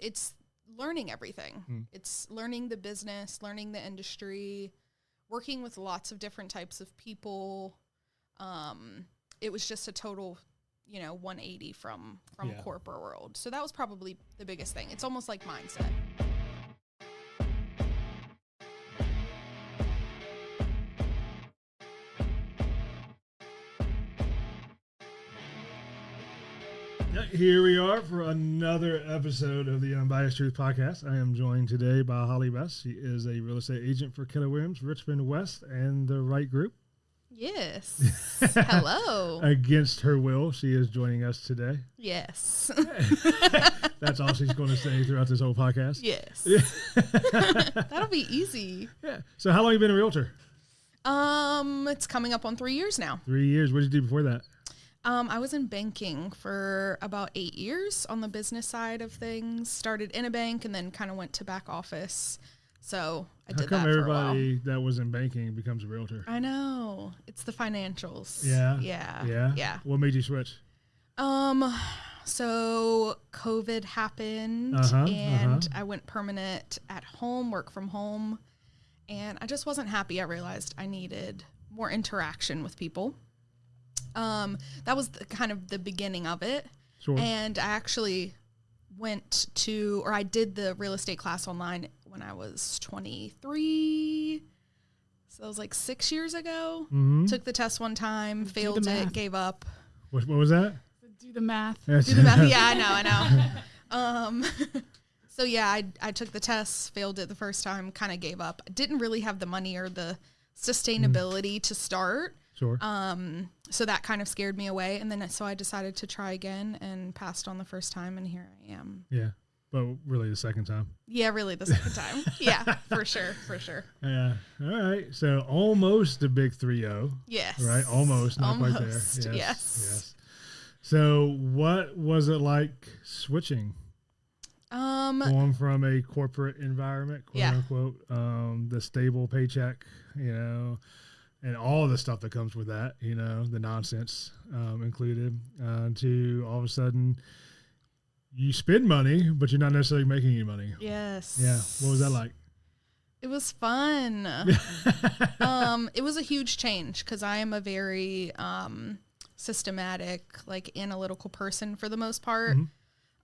it's learning everything. It's learning the business, learning the industry, working with lots of different types of people. It was just a total, 180 from corporate world. So that was probably the biggest thing. It's almost like mindset. Here we are for another episode of the Unbiased Truth podcast. I am joined today by Holly Best. She is a real estate agent for Keller Williams, Richmond West, and the Right Group. Yes. Hello. Against her will, she is joining us today. Yes. That's all she's going to say throughout this whole podcast. Yes. That'll be easy. Yeah. So how long have you been a realtor? It's coming up on 3 years now. 3 years. What did you do before that? I was in banking for about 8 years on the business side of things. Started in a bank and then kind of went to back office. So I did that for a while. How come everybody that was in banking becomes a realtor? I know. It's the financials. Yeah. Yeah. What made you switch? So COVID happened and I went permanent at home, work from home. And I just wasn't happy. I realized I needed more interaction with people. That was kind of the beginning of it. Sure. And I actually I did the real estate class online when I was 23. So that was like 6 years ago. Mm-hmm. Took the test one time, failed it, gave up. What was that? Do the math. Do the math. Yeah, I know. So yeah, I took the test, failed it the first time, kind of gave up. I didn't really have the money or the sustainability to start. Sure. So that kind of scared me away. And then so I decided to try again and passed on the first time. And here I am. Yeah. But really the second time. Yeah, really the second time. Yeah, for sure. Yeah. All right. So almost a big 3-0. Yes. Right. Almost. Not quite there. Yes. So what was it like switching? Going from a corporate environment, quote unquote, the stable paycheck, and all the stuff that comes with that, the nonsense included, to all of a sudden you spend money, but you're not necessarily making any money. Yes. Yeah. What was that like? It was fun. It was a huge change because I am a very systematic, analytical person for the most part.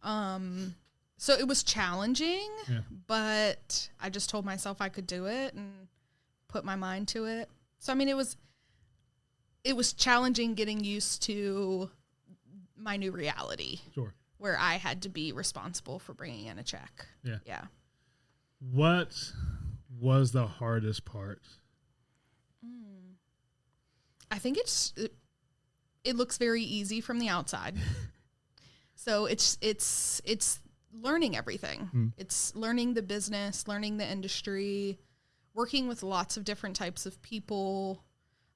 Mm-hmm. So it was challenging, but I just told myself I could do it and put my mind to it. So, I mean, it was challenging getting used to my new reality. Sure. Where I had to be responsible for bringing in a check. Yeah. What was the hardest part? I think it looks very easy from the outside. So it's learning everything. It's learning the business, learning the industry, working with lots of different types of people.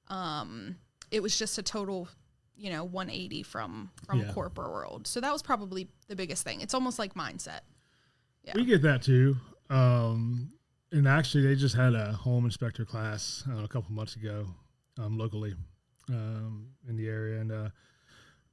It was just a total, 180 from corporate world. So that was probably the biggest thing. It's almost like mindset. Yeah. We get that too. And actually they just had a home inspector class a couple months ago, locally, in the area. And,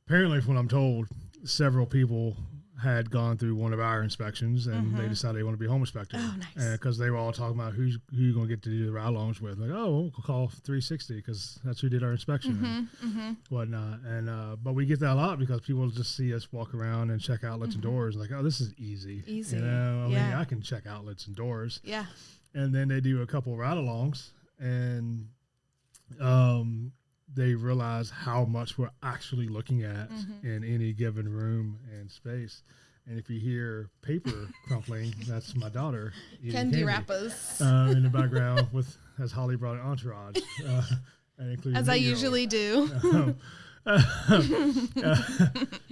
apparently from what I'm told, several people had gone through one of our inspections and they decided they want to be a home inspector. Oh, nice. Because they were all talking about who you're going to get to do the ride-alongs with. Like, we'll call 360 because that's who did our inspection and whatnot. And but we get that a lot because people just see us walk around and check outlets and doors. Like, this is easy. Easy. I mean, I can check outlets and doors. Yeah. And then they do a couple ride-alongs and they realize how much we're actually looking at in any given room and space. And if you hear paper crumpling, that's my daughter eating candy wrappers in the background as Holly brought an entourage. As I usually do.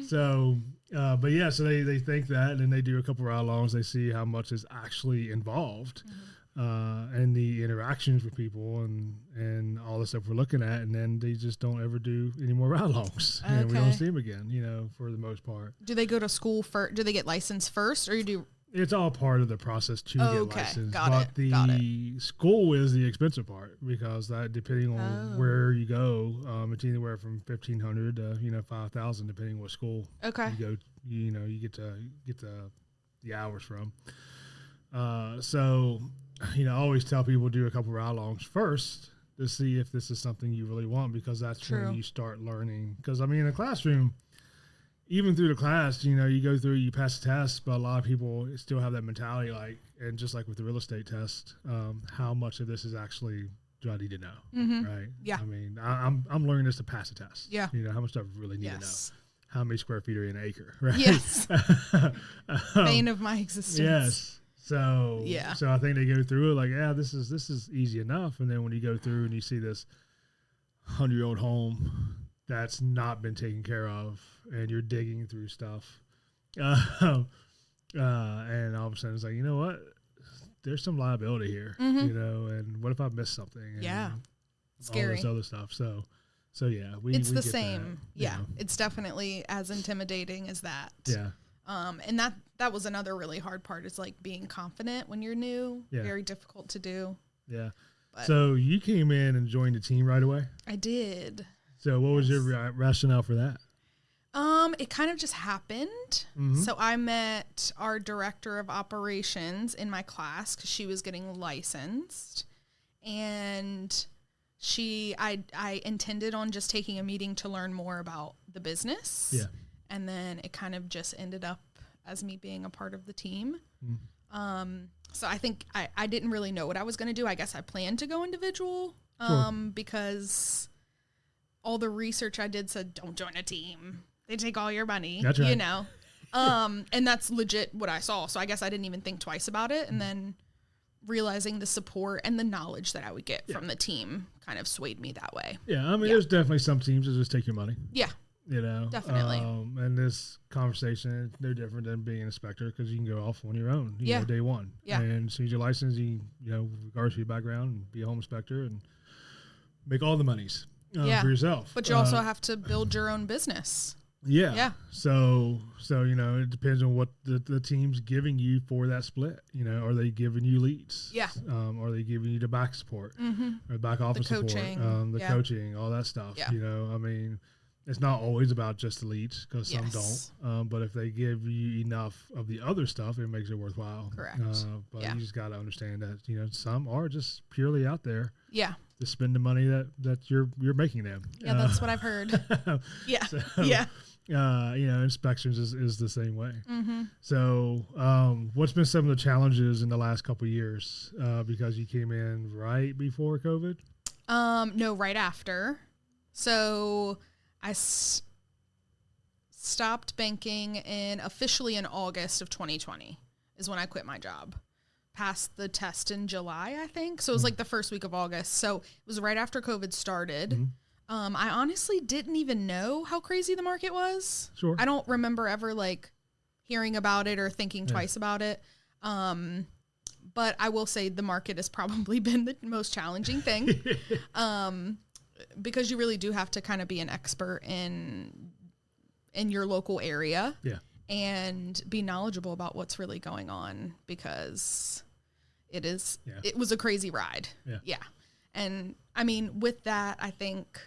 So they think that, and then they do a couple ride-alongs. They see how much is actually involved. And the interactions with people and all the stuff we're looking at, and then they just don't ever do any more ride-alongs. Okay. And we don't see them again, for the most part. Do they go to school first? Do they get licensed first, or you do? It's all part of the process to get licensed. Got it. The school is the expensive part because that, depending on where you go, it's anywhere from $1,500 to $5,000 depending on what school you go. You get to the hours from. So, I always tell people do a couple ride-alongs first to see if this is something you really want, because that's True. when you start learning. Because, in a classroom, even through the class, you go through, you pass the test, but a lot of people still have that mentality, and just like with the real estate test, how much of this is actually do I need to know, right? Yeah. I'm learning this to pass a test. Yeah. How much do I really need to know? How many square feet are in an acre, right? Yes. Bane of my existence. Yes. So yeah. So I think they go through it like, yeah, this is easy enough. And then when you go through and you see this 100-year-old home that's not been taken care of, and you're digging through stuff, and all of a sudden it's like, you know what? There's some liability here, and what if I miss something? And scary. All this other stuff. So yeah, it's we the get same. That, yeah, it's definitely as intimidating as that. Yeah. And that was another really hard part, is like being confident when you're new. Yeah. Very difficult to do. Yeah. But so you came in and joined the team right away? I did. So what was your rationale for that? It kind of just happened. So I met our director of operations in my class because she was getting licensed, and I intended on just taking a meeting to learn more about the business. Yeah. And then it kind of just ended up as me being a part of the team. So I think I didn't really know what I was going to do. I guess I planned to go individual because all the research I did said, don't join a team. They take all your money, that's right. And that's legit what I saw. So I guess I didn't even think twice about it. And then realizing the support and the knowledge that I would get from the team kind of swayed me that way. Yeah, there's definitely some teams that just take your money. Yeah. Definitely. And this conversation is no different than being an inspector, because you can go off on your own, day one. Yeah. And as soon as you're licensed, regardless of your background, and be a home inspector and make all the monies for yourself. But you also have to build your own business. Yeah. Yeah. So it depends on what the team's giving you for that split. Are they giving you leads? Yeah. Are they giving you the back support, or back office support, coaching, all that stuff? Yeah. It's not always about just the leads, because some don't. But if they give you enough of the other stuff, it makes it worthwhile. Correct. But you just got to understand that some are just purely out there. Yeah. To spend the money that you're making them. Yeah, that's what I've heard. Yeah. So, yeah. Inspections is the same way. So, what's been some of the challenges in the last couple of years? Because you came in right before COVID? No, right after. So I stopped banking officially in August of 2020 is when I quit my job. Passed the test in July, I think. So it was like the first week of August. So it was right after COVID started. I honestly didn't even know how crazy the market was. Sure. I don't remember ever hearing about it or thinking twice about it. But I will say the market has probably been the most challenging thing. Because you really do have to kind of be an expert in your local area. Yeah. And be knowledgeable about what's really going on, because it was a crazy ride. Yeah. And with that, I think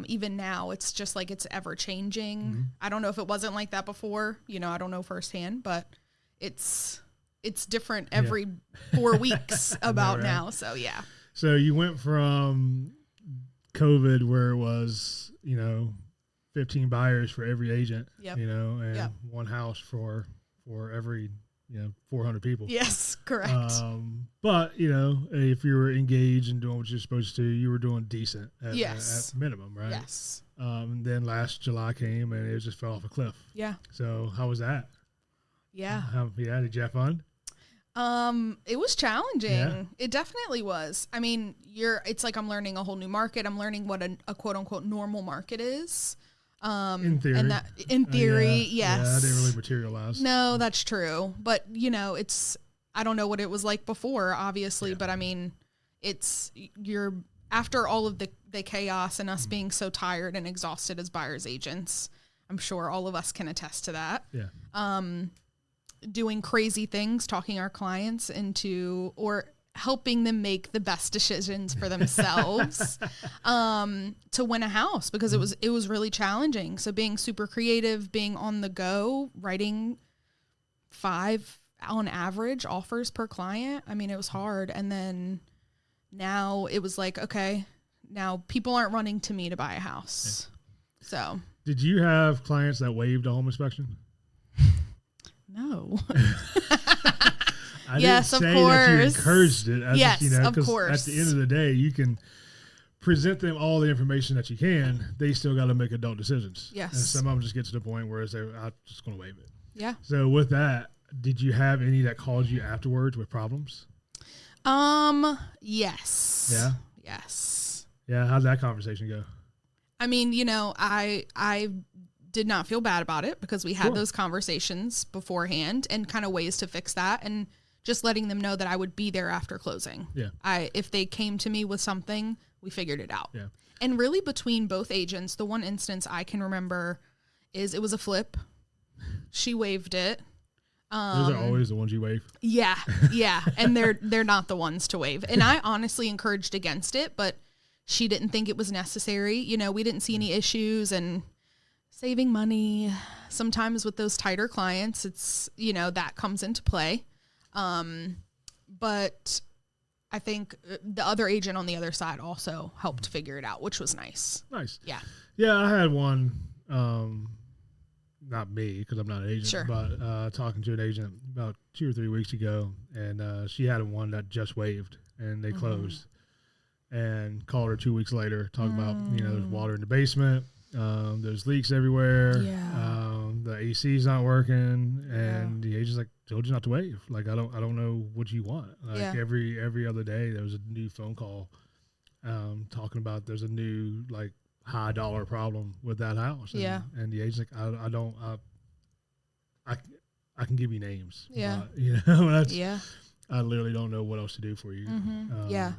even now it's just it's ever changing. I don't know if it wasn't like that before, I don't know firsthand, but it's different every 4 weeks about now. So yeah. So you went from COVID, where it was, 15 buyers for every agent, and one house for every, 400 people. Yes, correct. But, if you were engaged and doing what you're supposed to, you were doing decent at minimum, right? Yes. Then last July came and it just fell off a cliff. Yeah. So how was that? Yeah. Did you have fun? It was challenging. Yeah. It definitely was. It's like I'm learning a whole new market. I'm learning what a quote unquote normal market is. In theory. And in theory, yes. Yeah, that didn't really materialize. No, that's true. But I don't know what it was like before, obviously, but you're after all of the chaos and us being so tired and exhausted as buyer's agents. I'm sure all of us can attest to that. Yeah. Doing crazy things, talking our clients into, or helping them make the best decisions for themselves to win a house, because it was really challenging. So being super creative, being on the go, writing 5 on average offers per client. I mean, it was hard. And then now it was like, okay, now people aren't running to me to buy a house. Yeah. So. Did you have clients that waived a home inspection? No. Yes, of course. That you encouraged it. Yes, of course. At the end of the day, you can present them all the information that you can. They still got to make adult decisions. Yes. And some of them just get to the point where I'm just going to waive it. Yeah. So with that, did you have any that called you afterwards with problems? Yes. Yeah. Yes. Yeah. How'd that conversation go? I mean, I did not feel bad about it because we had those conversations beforehand and kind of ways to fix that, and just letting them know that I would be there after closing. Yeah. If they came to me with something, we figured it out. Yeah. And really between both agents, the one instance I can remember is it was a flip. She waived it. Those are always the ones you waive. Yeah. Yeah. And they're not the ones to waive. And I honestly encouraged against it, but she didn't think it was necessary. We didn't see any issues, and saving money sometimes with those tighter clients, it's, that comes into play. But I think the other agent on the other side also helped figure it out, which was nice. Nice. Yeah. Yeah. I had one, not me, because I'm not an agent, sure. but talking to an agent about 2 or 3 weeks ago, and she had one that just waived, and they closed, and called her 2 weeks later, talking about, there's water in the basement, there's leaks everywhere, the AC's not working, and the agent's like, told you not to waive. Like, I don't know what you want. Like every other day there was a new phone call talking about there's a new like high dollar problem with that house. And the agent's like, I can give you names. Yeah. But, I literally don't know what else to do for you.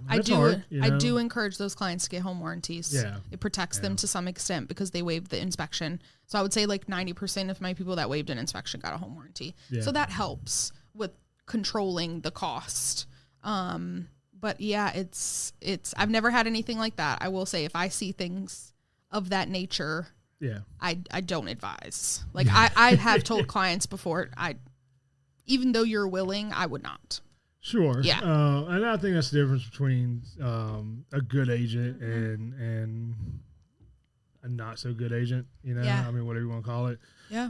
I do. Hard, I do encourage those clients to get home warranties. Yeah. It protects them to some extent because they waived the inspection. So I would say like 90% of my people that waived an inspection got a home warranty. Yeah. So that helps with controlling the cost. But yeah, it's I've never had anything like that. I will say if I see things of that nature, I don't advise. Like I have told clients before, even though you're willing, I would not. Sure. Yeah. And I think that's the difference between a good agent and a not so good agent, I mean, whatever you want to call it. Yeah.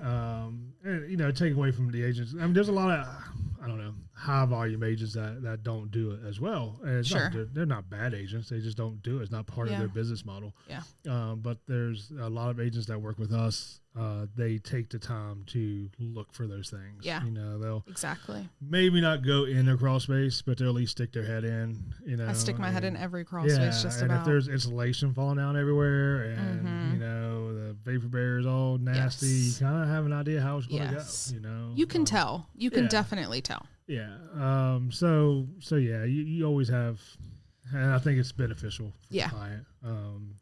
And, take away from the agents. I mean, there's a lot of, high volume agents that don't do it as well. And it's they're not bad agents. They just don't do it. It's not part of their business model. Yeah. But there's a lot of agents that work with us. They take the time to look for those things. Yeah. They'll exactly maybe not go in their crawl space, but they'll at least stick their head in. I stick my head in every crawl space just and about. if there's insulation falling down everywhere and the vapor barrier is all nasty, you kind of have an idea how it's going to go. You can tell. You can definitely tell. Yeah. So yeah, you always have, and I think it's beneficial for the client.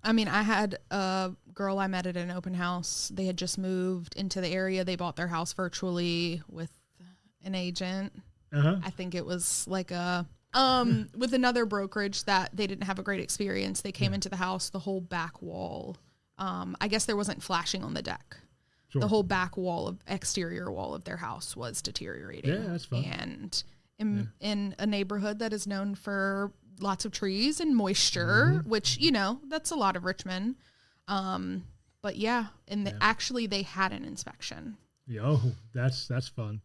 I mean, I had a girl I met at an open house. They had just moved into the area. They bought their house virtually with an agent. I think it was like with another brokerage that they didn't have a great experience. They came into the house, the whole back wall. I guess there wasn't flashing on the deck. Sure. The whole back exterior wall of their house was deteriorating. Yeah, that's fun. And in a neighborhood that is known for lots of trees and moisture, which, that's a lot of Richmond. But yeah, and actually they had an inspection. Yeah, oh, that's fun.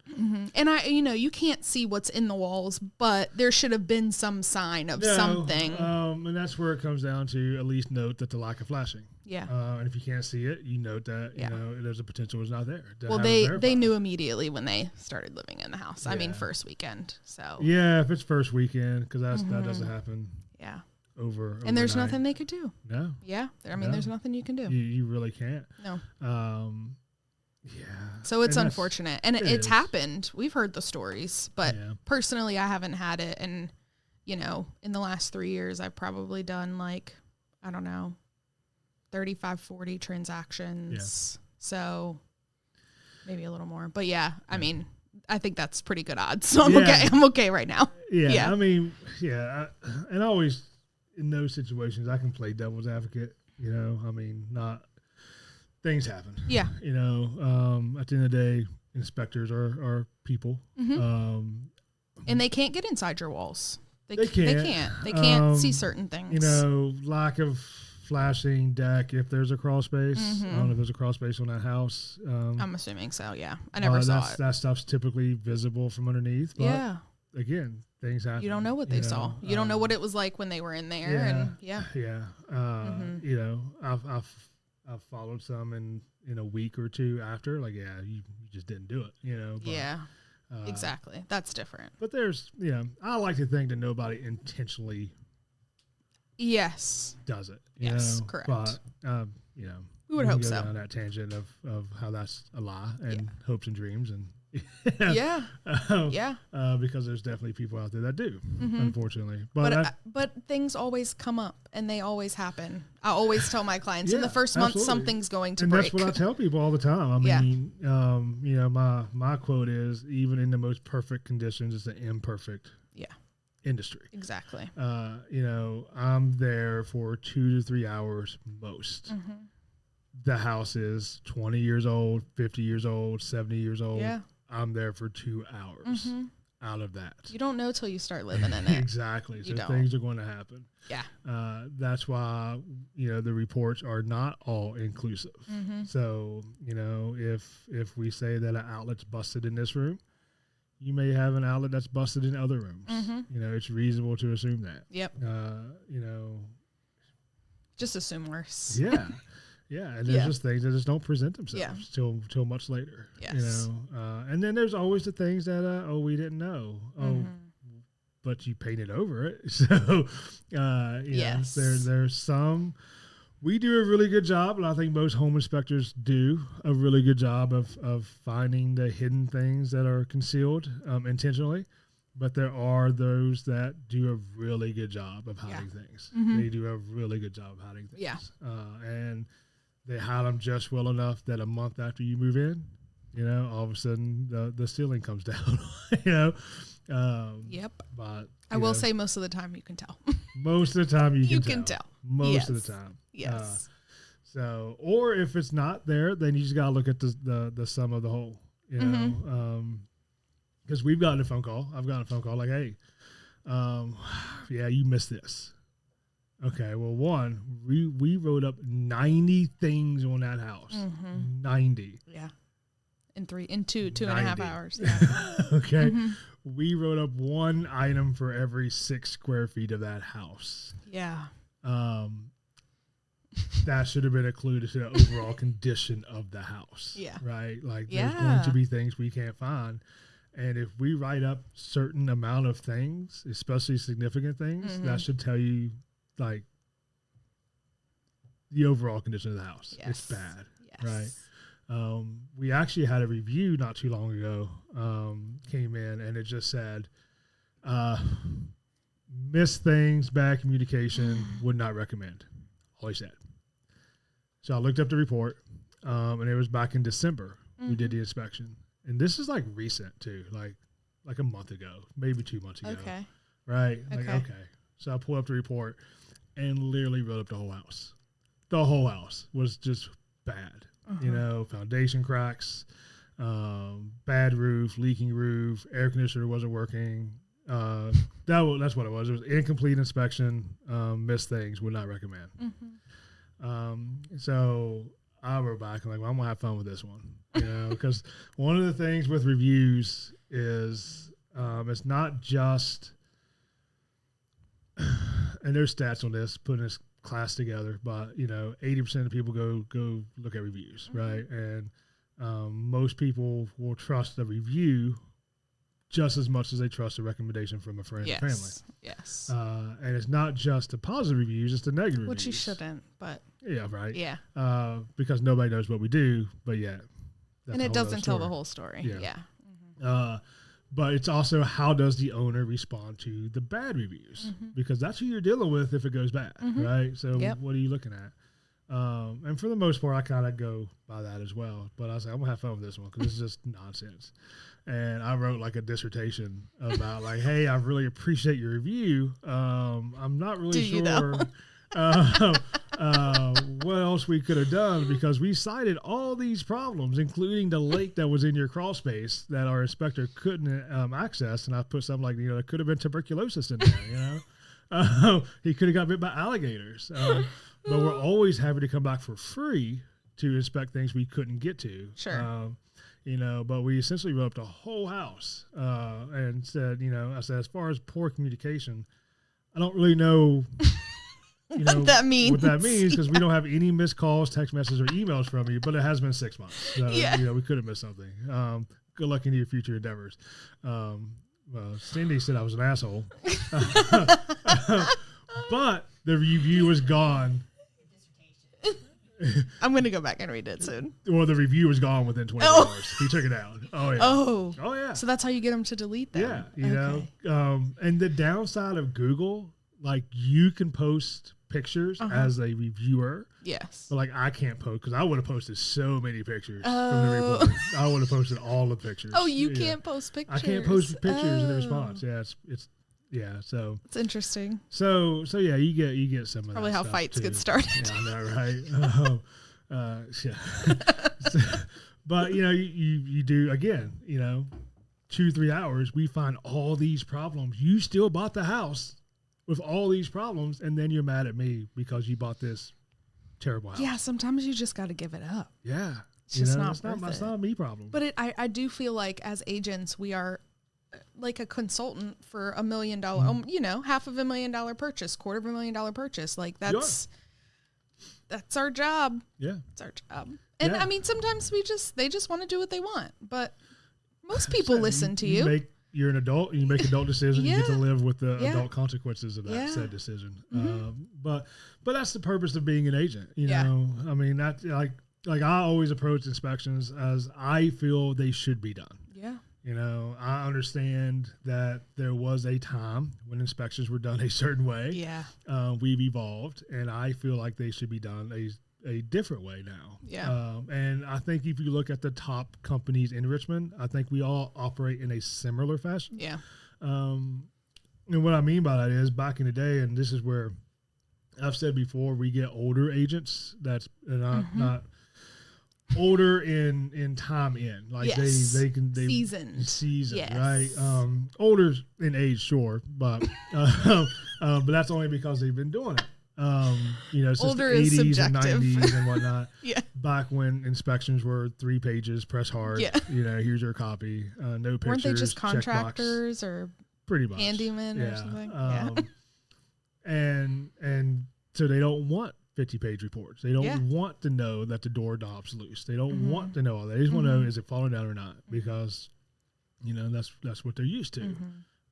And you can't see what's in the walls, but there should have been some sign of something. And that's where it comes down to at least note that the lack of flashing. Yeah. And if you can't see it, you note that, there's a potential it's not there. Well, they knew immediately when they started living in the house. I mean, first weekend. So. Yeah, if it's first weekend, because that doesn't happen. Yeah. And there's nothing they could do. No. Yeah. I mean, there's nothing you can do. You really can't. No. Yeah. So it's unfortunate. And it's happened. We've heard the stories, but personally I haven't had it. And, in the last 3 years, I've probably done 35, 40 transactions. Yeah. So maybe a little more, but I mean, I think that's pretty good odds. So I'm okay. I'm okay right now. Yeah. I mean, and always in those situations, I can play devil's advocate, I mean, things happen. Yeah. At the end of the day, inspectors are people. And they can't get inside your walls. They can't. They can't see certain things. Lack of flashing deck if there's a crawl space. I don't know if there's a crawl space on that house. I'm assuming so, yeah. I never saw it. That stuff's typically visible from underneath. But again, things happen. You don't know what they saw. You don't know what it was like when they were in there. I've followed some in a week or two after. Like, you just didn't do it. But, exactly. That's different. But there's, I like to think that nobody intentionally does it. Correct. But, we would hope so. Down that tangent of how that's a lie and hopes and dreams and because there's definitely people out there that do, unfortunately. But things always come up and they always happen. I always tell my clients in the first month something's going to break. That's what I tell people all the time. I mean, my quote is, even in the most perfect conditions, it's an imperfect industry. Exactly. I'm there for 2 to 3 hours most. The house is 20 years old, 50 years old, 70 years old. I'm there for 2 hours out of that. You don't know till you start living in it. Exactly. So things are going to happen. Yeah. That's why, the reports are not all inclusive. So, if we say that an outlet's busted in this room, you may have an outlet that's busted in other rooms. It's reasonable to assume that. Yep. Just assume worse. Yeah. Yeah, and there's just things that just don't present themselves till much later. Yes. And then there's always the things that we didn't know. But you painted over it. So there's some. We do a really good job, and I think most home inspectors do a really good job of finding the hidden things that are concealed intentionally. But there are those that do a really good job of hiding things. They do a really good job of hiding things. Yeah. And they hide them just well enough that a month after you move in, all of a sudden the ceiling comes down, Yep. But I will say most of the time you can tell. Most of the time you can tell. Most of the time. Yes. So, or if it's not there, then you just got to look at the sum of the whole, because we've gotten a phone call. I've gotten a phone call like, hey, you missed this. Okay, well, one, we wrote up 90 things on that house. 90. Yeah. In two and a half hours. Yeah. Okay. We wrote up one item for every 6 square feet of that house. Yeah. That should have been included to the overall condition of the house. Yeah. Like there's going to be things we can't find. And if we write up certain amount of things, especially significant things, that should tell you like the overall condition of the house. Yes. It's bad. Yes. Right. We actually had a review not too long ago, came in, and it just said, missed things, bad communication, would not recommend. All he said. So I looked up the report, and it was back in December. We did the inspection. And this is like recent too, like a month ago, maybe 2 months ago. Okay. Right? Okay. So I pulled up the report and literally wrote up the whole house. The whole house was just bad. Foundation cracks, bad roof, leaking roof, air conditioner wasn't working. That's what it was. It was incomplete inspection, missed things, would not recommend. So I wrote back and I'm going to have fun with this one, because one of the things with reviews is it's not just, and there's stats on this, putting this class together, but 80% of people go look at reviews, right? And most people will trust a review just as much as they trust a recommendation from a friend or family. Yes. And it's not just the positive reviews, it's the negative Which reviews. you shouldn't, but. Yeah, right. Yeah. Because nobody knows what we do, but and it doesn't tell the whole story. Yeah. But it's also, how does the owner respond to the bad reviews? Because that's who you're dealing with if it goes bad, right? So what are you looking at? And for the most part, I kind of go by that as well. But I was like, I'm going to have fun with this one because this is just nonsense. And I wrote like a dissertation about like, hey, I really appreciate your review. I'm not really sure. what else we could have done, because we cited all these problems, including the lake that was in your crawl space that our inspector couldn't access. And I put something like, there could have been tuberculosis in there, he could have got bit by alligators. But we're always happy to come back for free to inspect things we couldn't get to. Sure. But we essentially wrote up the whole house and said, I said, as far as poor communication, I don't really know, what that means. Because we don't have any missed calls, text messages, or emails from you, but it has been 6 months. So, we could have missed something. Good luck in your future endeavors. Cindy said I was an asshole. But the review was gone. I'm going to go back and read it soon. Well, the review was gone within 24 hours. He took it down. Oh, yeah. Oh, yeah. So that's how you get them to delete them. Yeah, and the downside of Google, like, you can post pictures as a reviewer. Yes. But, like, I can't post, because I would have posted so many pictures from the report. I would have posted all the pictures. Oh, you can't post pictures. I can't post pictures in the response. Yeah, so it's interesting. So yeah, you get some of probably that how stuff fights too. Get started. Yeah, I know, right? Yeah. But you do again. 2-3 hours, we find all these problems. You still bought the house with all these problems, and then you're mad at me because you bought this terrible house. Yeah, sometimes you just got to give it up. Yeah, it's just not it's not a me problem. But I do feel like as agents, we are like a consultant for $1 million, $500,000 purchase, $250,000 purchase. Like that's our job. Yeah. It's our job. And I mean, sometimes they just want to do what they want, but most people listen to you. You're an adult, and you make adult decisions. You get to live with the adult consequences of that said decision. Mm-hmm. But that's the purpose of being an agent. I mean, that's like I always approach inspections as I feel they should be done. Yeah. I understand that there was a time when inspections were done a certain way. Yeah. We've evolved, and I feel like they should be done a different way now. Yeah. And I think if you look at the top companies in Richmond, I think we all operate in a similar fashion. Yeah. And what I mean by that is, back in the day, and this is where I've said before, we get older agents that's not older in time in, like they seasoned, yes. Right? Older in age, sure, but that's only because they've been doing it. Since older the 80s is subjective. and 90s and whatnot. Yeah. Back when inspections were 3 pages, press hard. Yeah. Here's your copy. No pictures. Weren't they just contractors or pretty much handyman or something? And so they don't want 50-page reports. They don't want to know that the door knob's loose. They don't want to know all that. They just want to know, is it falling down or not? Because, that's what they're used to.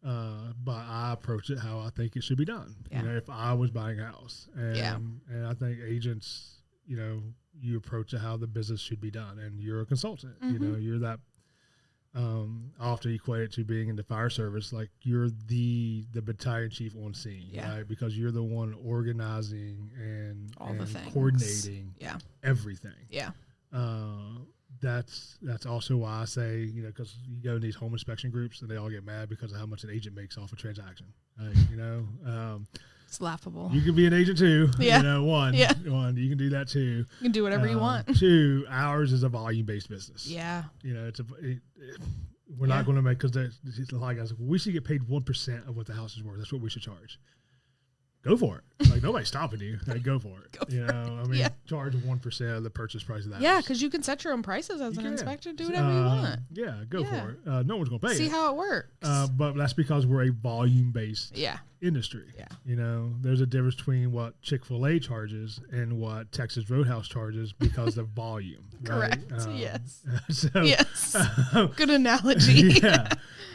But I approach it how I think it should be done. Yeah. If I was buying a house, and I think agents, you approach it how the business should be done. And you're a consultant. You're that. I often equate it to being in the fire service. Like, you're the battalion chief on scene, right? Because you're the one organizing and coordinating everything. Yeah. That's also why I say, because you go in these home inspection groups and they all get mad because of how much an agent makes off a transaction. It's laughable. You can be an agent too. Yeah. One, you can do that too. You can do whatever you want. 2, ours is a volume-based business. Yeah. We're not going to make, because a lot of guys, we should get paid 1% of what the house is worth. That's what we should charge. Go for it. Like, nobody's stopping you. Like, go for it. Charge 1% of the purchase price of that. Yeah, because you can set your own prices as an inspector. Do whatever you want. Yeah, go for it. No one's going to pay. See how it works. But that's because we're a volume-based industry. Yeah. There's a difference between what Chick-fil-A charges and what Texas Roadhouse charges because of volume. Correct. Right? Yes. Yes. Good analogy.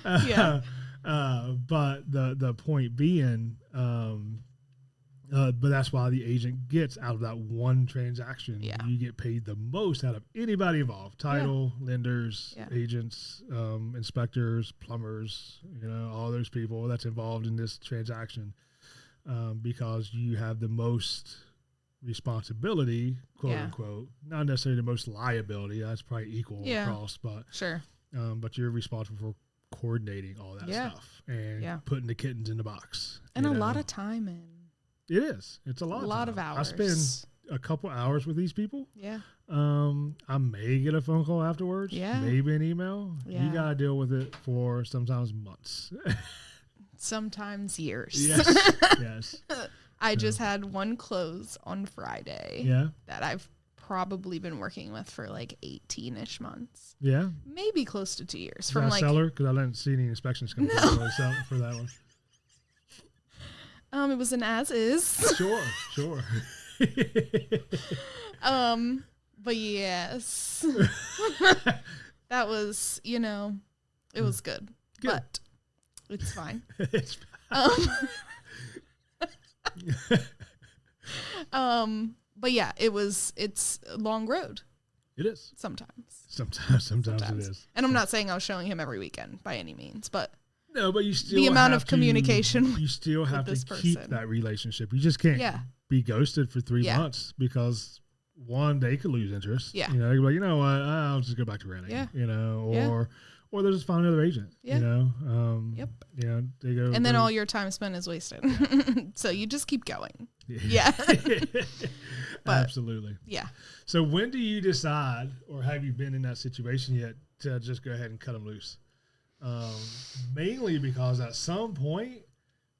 Yeah. But the point being, but that's why the agent gets out of that one transaction. Yeah. You get paid the most out of anybody involved: title, lenders, agents, inspectors, plumbers. All those people that's involved in this transaction, because you have the most responsibility, quote unquote. Not necessarily the most liability. That's probably equal across, but sure. But you're responsible for coordinating all that stuff and putting the kittens in the box. And a lot of time in. It is. It's a lot of hours. I spend a couple hours with these people. Yeah. I may get a phone call afterwards. Yeah. Maybe an email. Yeah. You got to deal with it for sometimes months. Sometimes years. Yes. Yes. I just had one close on Friday. Yeah. That I've probably been working with for like 18-ish months. Yeah. Maybe close to 2 years. Is from that a seller? Because I didn't see any inspections come through for that one. It was an as is. Sure. But yes. That was, it was good. But it's fine. It's but yeah, it's a long road. It is. Sometimes it is. And I'm not saying I was showing him every weekend by any means, but no, but you still the amount of communication. You still have to keep person. that relationship. You just can't be ghosted for 3 months because one, they could lose interest. Yeah. They could be like, you know what, I'll just go back to renting. Yeah. Or they'll just find another agent. Yeah. Yep. They go. And then all your time spent is wasted. So you just keep going. Yeah. Absolutely. Yeah. So when do you decide, or have you been in that situation yet, to just go ahead and cut them loose? Mainly because at some point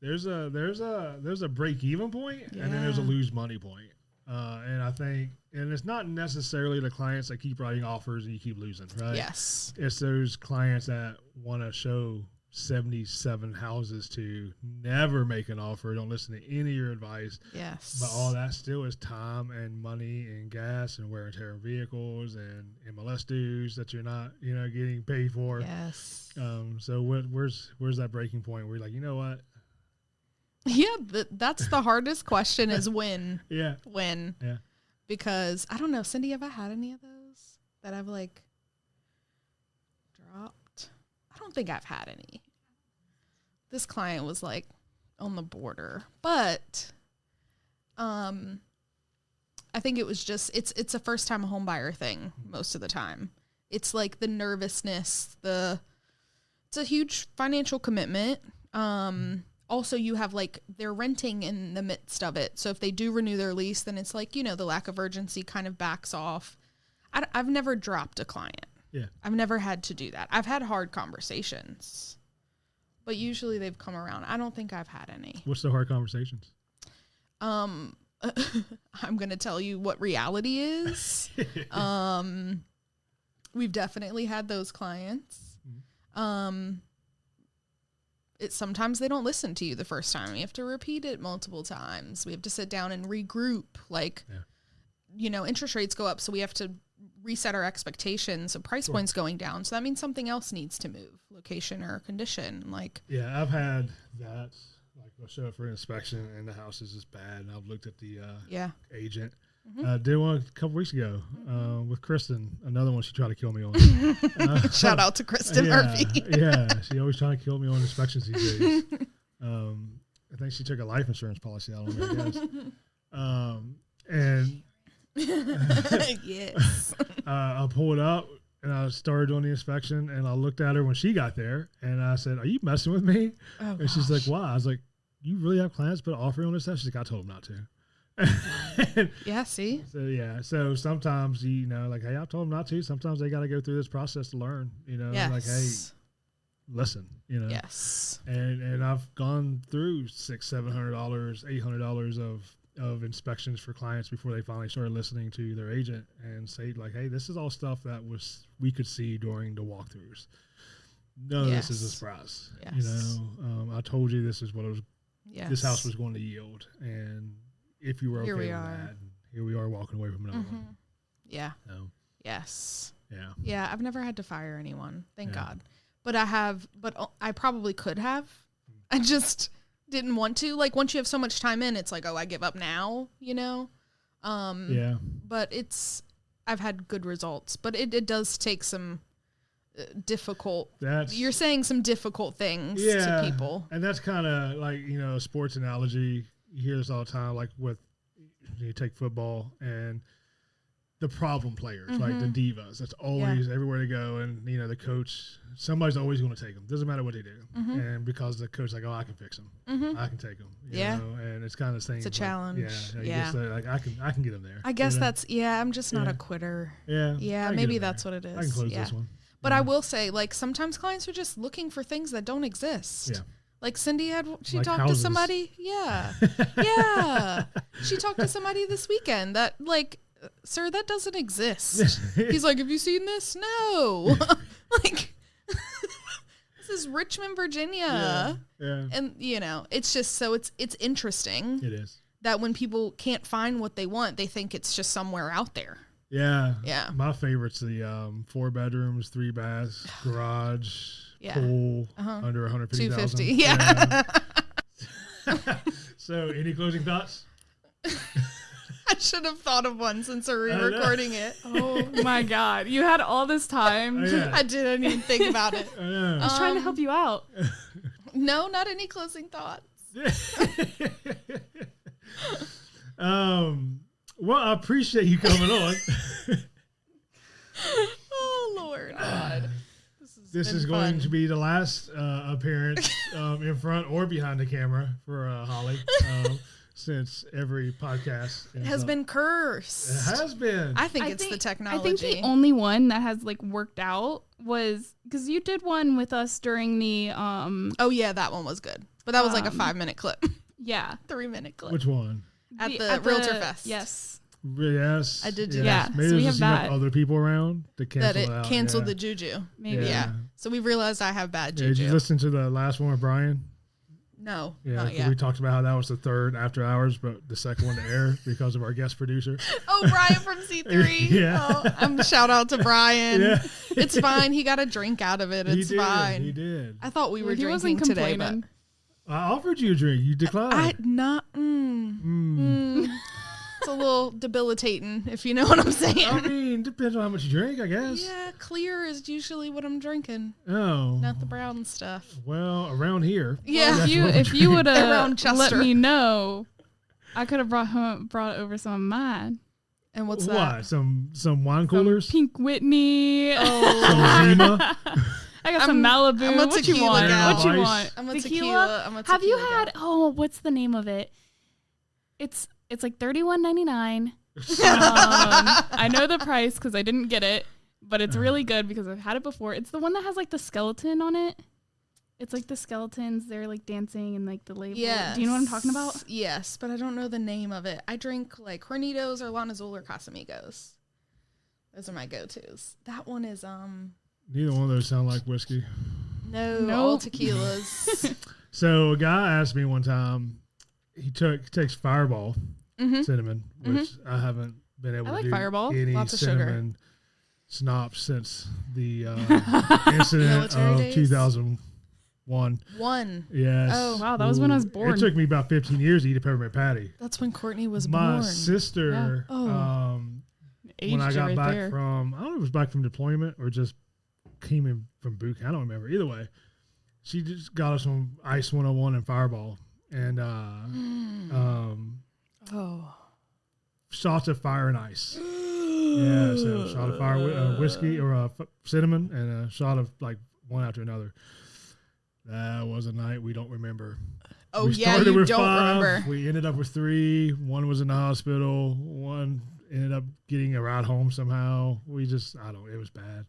there's a break even point, and then there's a lose money point. And I think, and it's not necessarily the clients that keep writing offers and you keep losing, right? Yes. It's those clients that want to show 77 houses to never make an offer, don't listen to any of your advice. Yes. But all that still is time and money and gas and wear and tear of vehicles and MLS dues that you're not, getting paid for. Yes. So where's that breaking point where you're like, you know what? Yeah, that's the hardest question is when. Yeah. When. Yeah. Because I don't know, Cindy, have I had any of those that I've like dropped? I don't think I've had any. This client was like on the border, but I think it was just it's a first time home buyer thing most of the time. It's like the nervousness, it's a huge financial commitment. Also, you have like they're renting in the midst of it. So if they do renew their lease, then it's like, the lack of urgency kind of backs off. I've never dropped a client. Yeah. I've never had to do that. I've had hard conversations, but usually they've come around. I don't think I've had any. What's the hard conversations? I'm going to tell you what reality is. We've definitely had those clients. Sometimes they don't listen to you the first time. You have to repeat it multiple times. We have to sit down and regroup. Interest rates go up, so we have to reset our expectations. So price points going down. So that means something else needs to move, location or condition. Yeah, I've had that. I'll show up for an inspection and the house is just bad. And I've looked at the agent. Mm-hmm. Did one a couple weeks ago with Kristen, another one she tried to kill me on. Shout out to Kristen Murphy. Yeah, she always trying to kill me on inspections these days. I think she took a life insurance policy out on me, I guess. And yes. I pulled up and I started doing the inspection and I looked at her when she got there and I said, "Are you messing with me?" And she's like, "Why?" I was like, "You really have clients put an offer on this stuff?" She's like, "I told them not to." Yeah, see? So sometimes, hey, I told them not to. Sometimes they got to go through this process to learn, yes. Hey, listen, Yes. And I've gone through $600, $700, $800 of inspections for clients before they finally started listening to their agent and say hey, this is all stuff that we could see during the walkthroughs. None of this is a surprise. Yes. I told you this is what it was. Yes. This house was going to yield, and if you were okay with that, and here we are walking away from another one. Yeah. So. Yes. Yeah. Yeah. I've never had to fire anyone, thank God. But I probably could have. I just didn't want to. Once you have so much time in, it's like, oh, I give up now, Yeah. But I've had good results, but it does take some difficult. You're saying some difficult things to people. And that's kind of a sports analogy. You hear this all the time, you take football and the problem players, like the divas. That's always everywhere they go, and the coach, somebody's always going to take them. Doesn't matter what they do, and because the coach like, I can fix them, I can take them. You know? And it's kind of thing. It's a challenge. Like I can get them there. I guess that's I'm just not a quitter. Yeah, maybe that's what it is. I can close this one. But I will say, like, sometimes clients are just looking for things that don't exist. Yeah. Like Cindy she like talked houses. To somebody. Yeah. Yeah. She talked to somebody this weekend that, like, sir, that doesn't exist. He's like, have you seen this? No. Like, this is Richmond, Virginia. Yeah. And, it's just it's interesting. It is. That when people can't find what they want, they think it's just somewhere out there. Yeah. Yeah. My favorite's the 4 bedrooms, 3 baths, garage, pool, under 150,000. 250. Yeah. So, any closing thoughts? I should have thought of one since we're re-recording it. Oh my God. You had all this time. I didn't even think about it. I was trying to help you out. No, not any closing thoughts. Well, I appreciate you coming on. Oh, Lord God. This is going to be the last appearance in front or behind the camera for Holly. Since every podcast has been cursed. It has been. I think it's the technology. I think the only one that has like worked out was because you did one with us during the Oh yeah, that one was good. But that was like a 5-minute clip. Yeah. 3-minute clip. Which one? At the Realtor Fest. Yes. Yes. I did do that. Yeah. Maybe so we have that. Other people around to cancel that it canceled the juju. Maybe. Yeah. So we realized I have bad juju. Did you listen to the last one with Brian? No. Yeah, we talked about how that was the third after hours, but the second one to air because of our guest producer. Oh, Brian from C3. Yeah. Oh, shout out to Brian. Yeah. It's fine. He got a drink out of it. It's fine. He did. I thought we were drinking today, but I offered you a drink. You declined. It's a little debilitating, if you know what I'm saying. I mean, depends on how much you drink, I guess. Yeah, clear is usually what I'm drinking. Oh. Not the brown stuff. Well, around here. Yeah. If you would have let me know, I could have brought over some of mine. And what's that? Some wine coolers? Some Pink Whitney. Oh. Some Zima. I got some Malibu. I'm a what you want? gal. What you want? I'm a tequila. Have you had? What's the name of it? It's like $31.99. I know the price because I didn't get it, but it's really good because I've had it before. It's the one that has like the skeleton on it. It's like the skeletons. They're like dancing and like the label. Yes. Do you know what I'm talking about? Yes, but I don't know the name of it. I drink like Hornitos or La Azul or Casamigos. Those are my go-tos. That one is Neither one of those sound like whiskey. No, all tequilas. So a guy asked me one time. He takes Fireball cinnamon, which I haven't been able to do Fireball. any Lots of cinnamon schnapps since the incident of 2001. Yes. Oh, wow. That was when I was born. It took me about 15 years to eat a peppermint patty. That's when Courtney was born. My sister, when I got back from, I don't know if it was back from deployment or just came in from boot camp. I don't remember. Either way, she just got us some Ice 101 and Fireball. And shots of fire and ice. Yeah, so a shot of fire, whiskey or cinnamon, and a shot of like one after another. That was a night we don't remember. Oh, you don't 5. remember. We ended up with 3. One was in the hospital. One ended up getting a ride home somehow. It was bad.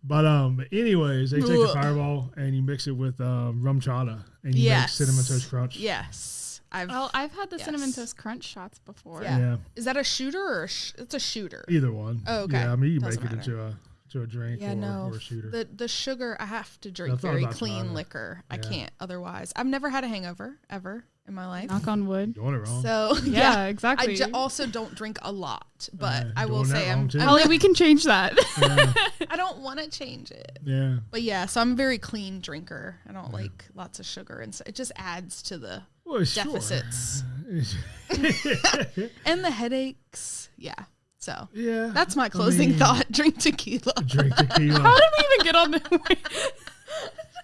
But anyways, they take the Fireball and you mix it with rum chata and you make Cinnamon Toast Crunch. Yes. I've had the Cinnamon Toast Crunch shots before. Yeah. Is that a shooter or it's a shooter? Either one. Oh, okay. Yeah, I mean, you make it into a drink or a shooter. The sugar, I have to drink very clean liquor. I can't otherwise. I've never had a hangover ever in my life. Knock on wood. Doing it wrong. So yeah, exactly. I also don't drink a lot, but I will say Holly, we can change that. I don't want to change it. Yeah. But so I'm a very clean drinker. I don't like lots of sugar, and so it just adds to the deficits and the headaches. Yeah. So that's my closing thought. Drink tequila. Drink tequila. How did we even get on the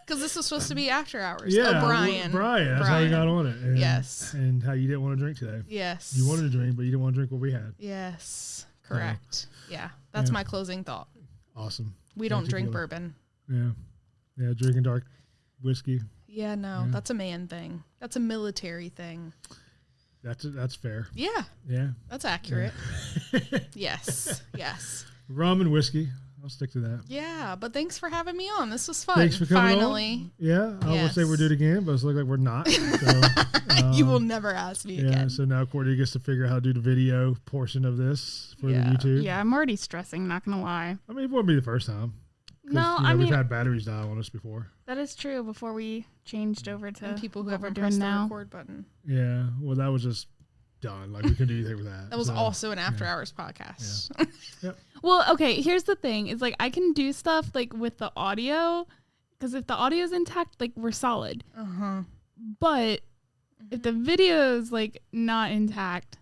Because this was supposed to be after hours. Yeah, Brian. That's how you got on it. Yes. And how you didn't want to drink today. Yes. You wanted to drink, but you didn't want to drink what we had. Yes. Correct. Yeah. That's my closing thought. Awesome. We don't drink bourbon. Yeah. Yeah. Drinking dark whiskey. Yeah. No, that's a man thing. That's a military thing. That's fair. Yeah. Yeah. That's accurate. Yes. Yes. Rum and whiskey. I'll stick to that. Yeah, but thanks for having me on. This was fun. Thanks for coming Finally. on. Yeah, I would say we'll do it again, but it's looking like we're not. So, you will never ask me again. So now Courtney gets to figure out how to do the video portion of this for the YouTube. Yeah, I'm already stressing, not going to lie. I mean, it wouldn't be the first time. No, I mean, we've had batteries die on us before. That is true before we changed over to and people who what haven't we're pressed doing the now. record button. Yeah, well, that was just done. Like, we couldn't do anything with that. That was also an after hours podcast. Yeah. Yep. Well, okay, here's the thing. Is like I can do stuff like with the audio because if the audio is intact, like we're solid. But if the video is like not intact,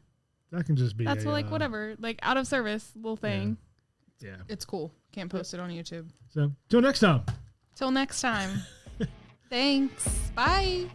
that can just be that's like whatever, like out of service little thing. Yeah. It's cool. Can't post it on YouTube. So, till next time. Till next time. Thanks. Bye.